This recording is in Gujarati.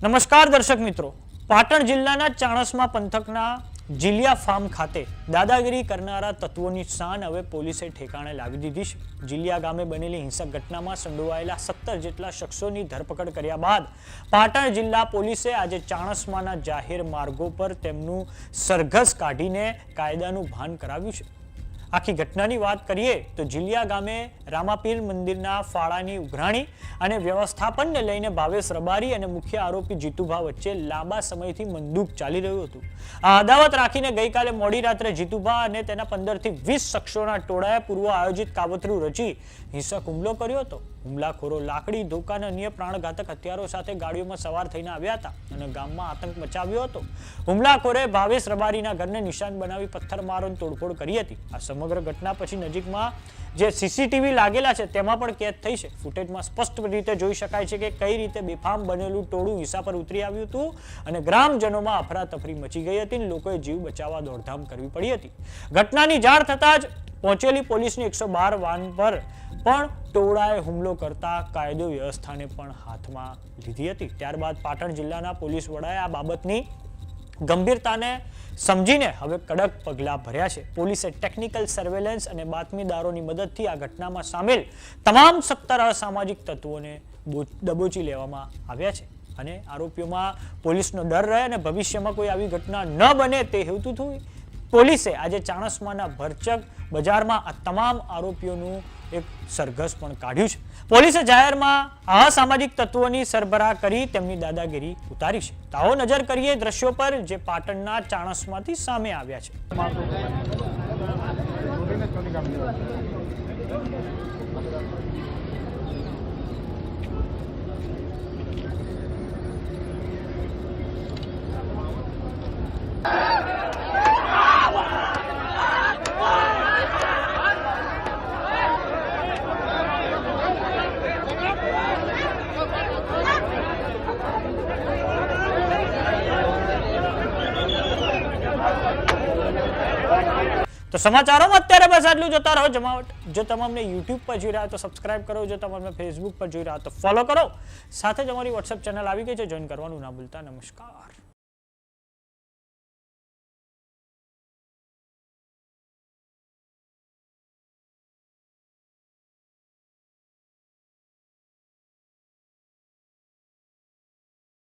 નમસ્કાર દર્શક મિત્રો, પાટણ જિલ્લાના ચાણસ્મા પંથકના જીલિયા ફાર્મ ખાતે દાદાગીરી કરનારા તત્વોની શાન હવે પોલીસે ઠેકાણે લાવી દીધી છે. જીલિયા ગામે બનેલી હિંસક ઘટનામાં સંડોવાયેલા 17 જેટલા શખ્સોની ધરપકડ કર્યા બાદ પાટણ જિલ્લા પોલીસે આજે ચાણસ્માના જાહેર માર્ગો પર તેમનું સરઘસ કાઢીને કાયદાનું ભાન કરાવ્યું છે. આખી ઘટનાની વાત કરીએ તો જીલિયા ગામે રામાપીર મંદિરના ફાળાની ઉઘરાણી અને વ્યવસ્થાપનને લઈને ભાવેશ રબારી અને મુખ્ય આરોપી જીતુભા વચ્ચે લાંબા સમયથી મંદુક ચાલી રહ્યું હતું. આ અદાવત રાખીને ગઈકાલે મોડી રાત્રે જીતુભા અને તેના 15 થી 20 શખ્સોના ટોળાએ પૂર્વ આયોજિત કાવતરું રચી હિંસક હુમલો કર્યો હતો. હુમલાખોરો લાકડી, ધોકા અને અન્ય પ્રાણઘાતક હથિયારો સાથે ગાડીઓમાં સવાર થઈને આવ્યા હતા અને ગામમાં આતંક મચાવ્યો હતો. હુમલાખોરે ભાવેશ રબારીના ઘરને નિશાન બનાવી પથ્થરમારો તોડફોડ કરી હતી. આ સમગ્ર ઘટના પછી નજીકમાં જે સીસીટીવી લાગેલા છે તેમાં પણ કેદ થઈ છે. ફૂટેજમાં સ્પષ્ટ રીતે જોઈ શકાય છે કે કઈ રીતે બેફામ બનેલું ટોળું હિંસા પર ઉતરી આવ્યું હતું અને ગ્રામજનોમાં અફરાતફરી મચી ગઈ હતી અને લોકોએ જીવ બચાવવા દોડધામ કરવી પડી હતી. ઘટનાની જાણ થતાં જ પહોંચેલી પોલીસની 112 વાન પર પણ ટોળાએ હુમલો કરતા કાયદો વ્યવસ્થાને પણ હાથમાં લીધી હતી. ત્યારબાદ પાટણ જિલ્લાના પોલીસ વડાએ આ બાબતની ગંભીરતાને સમજીને હવે કડક પગલાં ભર્યા છે. પોલીસે ટેકનિકલ સર્વેલન્સ અને બાતમીદારોની મદદથી આ ઘટનામાં સામેલ તમામ 17 અસામાજિક તત્વોને દબોચી લેવામાં આવ્યા છે અને આરોપીઓમાં પોલીસનો ડર રહે અને ભવિષ્યમાં કોઈ આવી ઘટના ન બને તે હેતુથી પોલીસે આજે ચાણસ્માના ભરચક બજારમાં આ તમામ આરોપીઓનું એક સરઘસ પણ કાઢ્યું છે. પોલીસે જાહેરમાં અસામાજિક તત્વોની સરભરા કરી તેમની દાદાગીરી ઉતારી છે. તો આવો નજર કરીએ દ્રશ્યો પર જે પાટણના ચાણસ્માથી સામે આવ્યા છે. તો સમાચારોમાં અત્યારે બસ આટલું. જોતા રહો જમાવટ. જો તમામને YouTube પર જોઈ રહ્યા તો સબસ્ક્રાઇબ કરો, જો તમને Facebook પર જોઈ રહ્યા તો ફોલો કરો. સાથે જ અમારી WhatsApp ચેનલ આવી ગઈ છે, જોઈન કરવાનું ના ભૂલતા. નમસ્કાર.